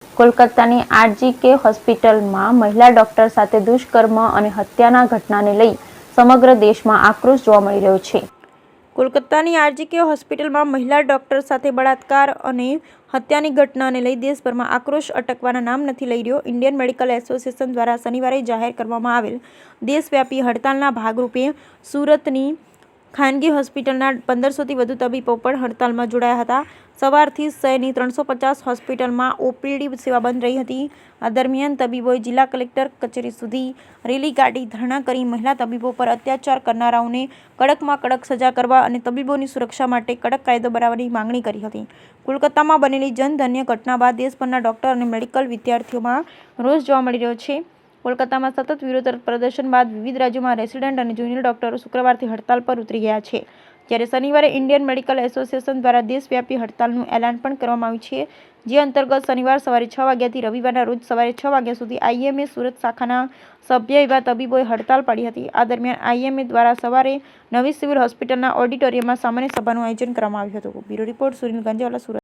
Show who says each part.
Speaker 1: કોલકાતાની આરજીકે હોસ્પિટલમાં મહિલા ડોક્ટર સાથે દુષ્કર્મ અને હત્યાના ઘટનાને લઈ સમગ્ર દેશમાં આક્રોશ જોવા મળી રહ્યો છે. કોલકાતાની આરજીકે હોસ્પિટલમાં મહિલા ડોક્ટર સાથે બળાત્કાર અને હત્યાની ઘટનાને લઈ દેશભરમાં આક્રોશ અટકવાના નામ નથી લઈ રહ્યો. ઇન્ડિયન મેડિકલ એસોસિએશન દ્વારા શનિવારે જાહેર કરવામાં આવેલ દેશવ્યાપી હડતાલના ભાગરૂપે સુરતની ખાનગી હોસ્પિટલના 1500થી વધુ તબીબો પણ હડતાલમાં જોડાયા હતા. સવારથી શહેરની 350 હોસ્પિટલમાં ઓપીડી સેવા બંધ રહી હતી. આ દરમિયાન તબીબોએ જિલ્લા કલેક્ટર કચેરી સુધી રેલી કાઢી ધરણા કરી મહિલા તબીબો પર અત્યાચાર કરનારાઓને કડકમાં કડક સજા કરવા અને તબીબોની સુરક્ષા માટે કડક કાયદો બનાવવાની માંગણી કરી હતી. કોલકાતામાં બનેલી જનધન્ય ઘટના બાદ દેશભરના ડોક્ટર અને મેડિકલ વિદ્યાર્થીઓમાં રોષ જોવા મળી રહ્યો છે. કોલકાતામાં સતત વિરોધ પ્રદર્શન બાદ વિવિધ રાજ્યોમાં રેસિડેન્ટ અને જુનિયર ડોક્ટરો શુક્રવારથી હડતાલ પર ઉતરી ગયા છે. જ્યારે શનિવારે ઇન્ડિયન મેડિકલ એસોસિએશન દ્વારા દેશવ્યાપી હડતાલનું એલાન પણ કરવામાં આવ્યું છે. જે અંતર્ગત શનિવાર સવારે 6 વાગ્યાથી રવિવારના રોજ સવારે 6 વાગ્યા સુધી આઈએમએ સુરત શાખાના સભ્ય એવા તબીબોએ હડતાલ પાડી હતી. આ દરમિયાન આઈએમએ દ્વારા સવારે નવી સિવિલ હોસ્પિટલના ઓડિટોરિયમમાં સામાન્ય સભાનું આયોજન કરવામાં આવ્યું હતું. Bureau report, Sunil Ganjewala, Surat.